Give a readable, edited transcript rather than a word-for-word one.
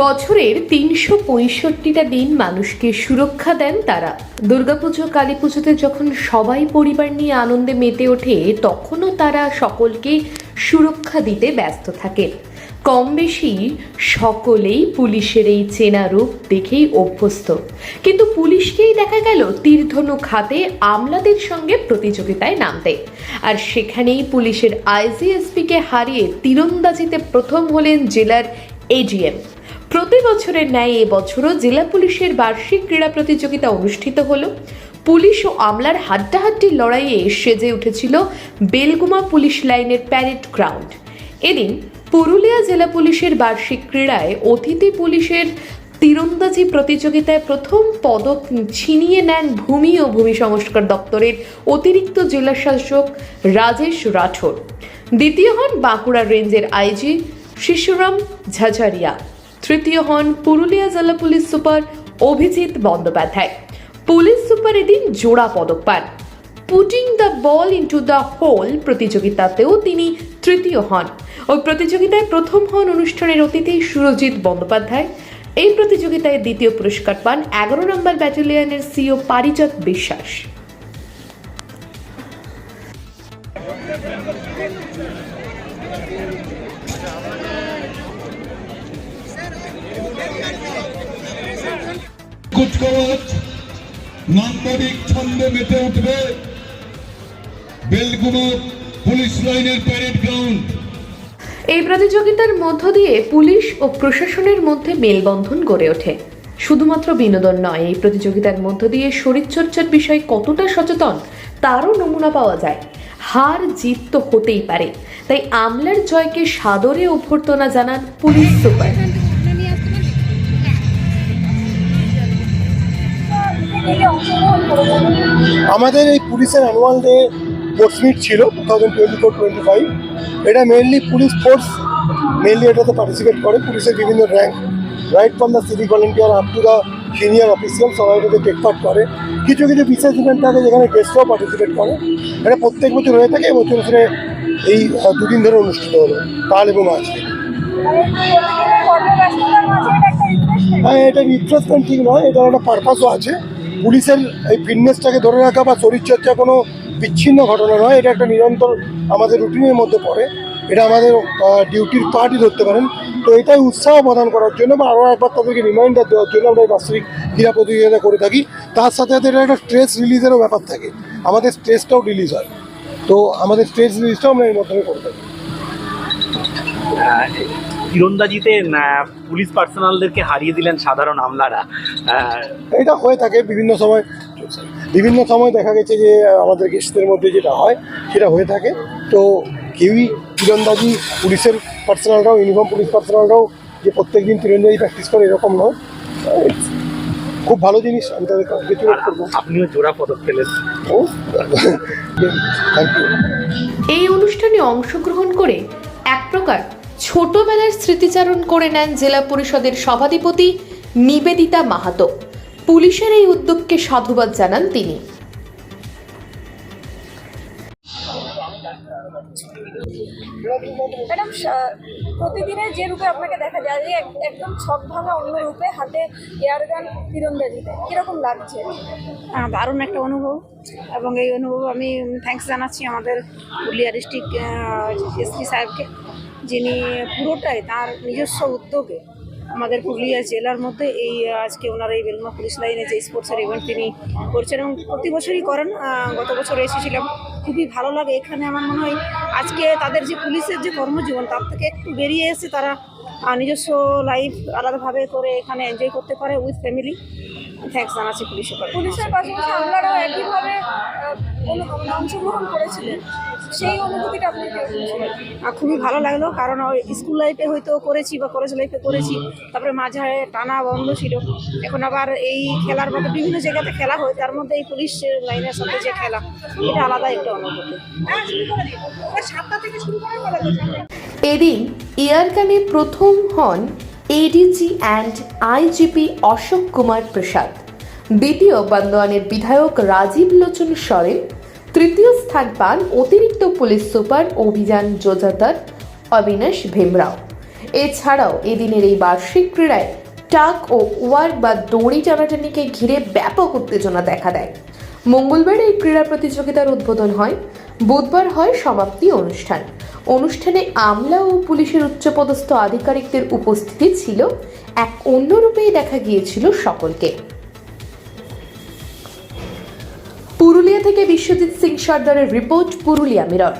বছরের ৩৬৫টা দিন মানুষকে সুরক্ষা দেন তারা। দুর্গাপুজো, কালী পুজোতে যখন সবাই পরিবার নিয়ে আনন্দে মেতে ওঠে, তখনও তারা সকলকে সুরক্ষা দিতে ব্যস্ত থাকেন। কম বেশি সকলেই পুলিশের এই চেনা রূপ দেখেই অভ্যস্ত, কিন্তু পুলিশকেই দেখা গেল তীরধনুক হাতে আমলাদের সঙ্গে প্রতিযোগিতায় নামতে। আর সেখানেই পুলিশের আইজিএসপিকে হারিয়ে তীরন্দাজিতে প্রথম হলেন জেলার এডিএম। প্রতি বছরের ন্যায় এবছরও জেলা পুলিশের বার্ষিক ক্রীড়া প্রতিযোগিতা অনুষ্ঠিত হলো। পুলিশ ও আমলার হাড্ডাহাড্ডির লড়াইয়ে সেজে উঠেছিল বেলগুমা পুলিশ লাইনের প্যারেড গ্রাউন্ড। এদিন পুরুলিয়া জেলা পুলিশের বার্ষিক ক্রীড়ায় অতিথি পুলিশের তীরন্দাজি প্রতিযোগিতায় প্রথম পদক ছিনিয়ে নেন ভূমি ও ভূমি সংস্কার দপ্তরের অতিরিক্ত জেলা শাসক রাজেশ রাঠোর। দ্বিতীয় হন বাঁকুড়া রেঞ্জের আইজি শিশুরাম ঝাঝারিয়া। তৃতীয় হন পুরুলিয়া জেলা police super Abhijit Bandyopadhyay. Police super এদিন জোড়া পদক পান। Putting the ball into the hole প্রতিযোগিতাতেও তিনি তৃতীয় হন। ওই প্রতিযোগিতায় প্রথম হন অনুষ্ঠানের অতিথি সুরজিৎ বন্দ্যোপাধ্যায়। এই প্রতিযোগিতায় দ্বিতীয় পুরস্কার পান 11 নম্বর ব্যাটালিয়নের সিও পারিজাত বিশ্বাস। কুচকাওয়াজ নান্দনিক ছন্দে মেতে উঠবে বেলগুমা পুলিশ লাইনের প্যারেড গ্রাউন্ড। এই প্রতিযোগিতার মধ্য দিয়ে পুলিশ ও প্রশাসনের মধ্যে মেলবন্ধন গড়ে ওঠে। শুধুমাত্র বিনোদন নয়, এই প্রতিযোগিতার মধ্য দিয়ে শরীরচর্চার বিষয়ে কতটা সচেতন তারও নমুনা পাওয়া যায়। হার জিত তো হতেই পারে, তাই আমলার জয়কে সাদরে অভ্যর্থনা জানান পুলিশ সুপার। আমাদের এই পুলিশের অ্যানুয়াল ডে স্পোর্টস মিট ছিল 2024-25। এটা মেনলি পুলিশ ফোর্স এটাতে পার্টিসিপেট করে। পুলিশের বিভিন্ন rank, right from the civic volunteer up to the senior official, সবাই এটাতে টেক পার্ট করে। কিছু কিছু বিশেষ ইভেন্ট থাকে যেখানে গেস্টরাও পার্টিসিপেট করে। এটা প্রত্যেক বছর হয়ে থাকে। এবছর সেটা এই দুদিন ধরে অনুষ্ঠিত হলো, কাল এবং আজকে। হ্যাঁ, এটা রিফ্রেশমেন্ট ঠিক নয়, এটার একটা পারপাসও আছে। পুলিশের এই ফিটনেসটাকে ধরে রাখা বা শরীরচর্চা কোনো বিচ্ছিন্ন ঘটনা নয়, এটা একটা নিরন্তর আমাদের রুটিনের মধ্যে পড়ে। এটা আমাদের ডিউটির পার্টই ধরতে পারেন। তো এটাই উৎসাহ প্রদান করার জন্য বা আরও একবার তাদেরকে রিমাইন্ডার দেওয়ার জন্য আমরা এই বাৎসরিক ক্রীড়া প্রতিযোগিতা করে থাকি। তার সাথে সাথে এটা একটা স্ট্রেস রিলিজেরও ব্যাপার থাকে, আমাদের স্ট্রেসটাও রিলিজ হয়। তো আমাদের স্ট্রেস রিলিজটাও আমরা এর মাধ্যমে করে থাকি। তীরন্দাজিতে পুলিশ পার্সোনালদেরকে হারিয়ে দিলেন সাধারণ আমলারা। এটা হয়ে থাকে বিভিন্ন সময় দেখা গেছে যে আমাদের গেস্টদের মধ্যে যেটা হয় সেটা হয়ে থাকে। তো কেউই তীরন্দাজি পুলিশের পার্সোনালরাও, ইউনিফর্ম পুলিশ পার্সোনালরাও যে প্রত্যেক দিন তীরন্দাজি প্র্যাকটিস করে এরকম নয়। খুব ভালো জিনিস, আমি তাদের কংগ্রেচুলেট করবো। আপনিও জোড়া পদক পেলেন। Thank you. এই অনুষ্ঠানে অংশগ্রহণ করে এক প্রকার ছোটবেলার স্মৃতিচারণ করে নেন জেলা পরিষদের সভাধিপতি নিবেদিতা মাহাতো। পুলিশের এই উদ্যোগকে সাধুবাদ জানান তিনি। ম্যাডাম, প্রতিদিনের যে রূপে আপনাকে দেখা যায় যে একদম ছক ভাঙা অন্য রূপে হাতে এয়ারগান তীরন্দাজিতে কীরকম লাগছে? দারুণ একটা অনুভব, এবং এই অনুভব আমি থ্যাঙ্কস জানাচ্ছি আমাদের পুরুলিয়া ডিস্ট্রিক্ট এসপি সাহেবকে, যিনি পুরোটাই তার নিজস্ব উদ্যোগে আমাদের পুরুলিয়া জেলার মধ্যে এই আজকে ওনার এই বেলগুমা পুলিশ লাইনে যে স্পোর্টসের ইভেন্ট তিনি করছেন এবং প্রতি বছরই করেন। গত বছর এসেছিলাম, খুবই ভালো লাগে। এখানে আমার মনে হয় আজকে তাদের যে পুলিশের যে কর্মজীবন তার থেকে একটু বেরিয়ে এসে তারা নিজস্ব লাইফ আলাদাভাবে করে এখানে এনজয় করতে পারে উইথ ফ্যামিলি। থ্যাঙ্কস জানাচ্ছি পুলিশের পাশাপাশি আমরাও একইভাবে অংশগ্রহণ করেছিলেন, সেই অনুভূতিটা আপনি খুবই ভালো লাগলো। কারণ স্কুল লাইফে হয়তো করেছি বা কলেজ লাইফে করেছি, তারপরে মাঝে টানা বন্ধ ছিল। এখন আবার এই খেলার মধ্যে বিভিন্ন জায়গাতে খেলা হয়, তার মধ্যে এই পুলিশ লাইনের সাথে যে খেলা, এটা আলাদা একটা অনুভূতি। এদিন এয়ারগানে প্রথম হন ADG and IGP Ashok Kumar Prasad. দ্বিতীয় বান্দোয়ানের বিধায়ক রাজীব লোচন সরেন। তৃতীয় স্থান পান অতিরিক্ত পুলিশ সুপার অভিযান যোজাদার অবিনাশ ভীমরাও। এছাড়াও এদিনের এই বার্ষিক ক্রীড়ায় টাগ ও ওয়ার্ক বা দড়ি টানাটানিকে ঘিরে ব্যাপক উত্তেজনা দেখা দেয়। মঙ্গলবার এই ক্রীড়া প্রতিযোগিতার উদ্বোধন হয়, বুধবার হয় সমাপ্তি অনুষ্ঠান। অনুষ্ঠানে আমলা ও পুলিশের উচ্চপদস্থ আধিকারিকদের উপস্থিতি ছিল এক অন্য রূপেই দেখা গিয়েছিল সকলকে। পুরুলিয়া থেকে বিশ্বজিৎ সিং সর্দারের রিপোর্ট, পুরুলিয়া মিরর।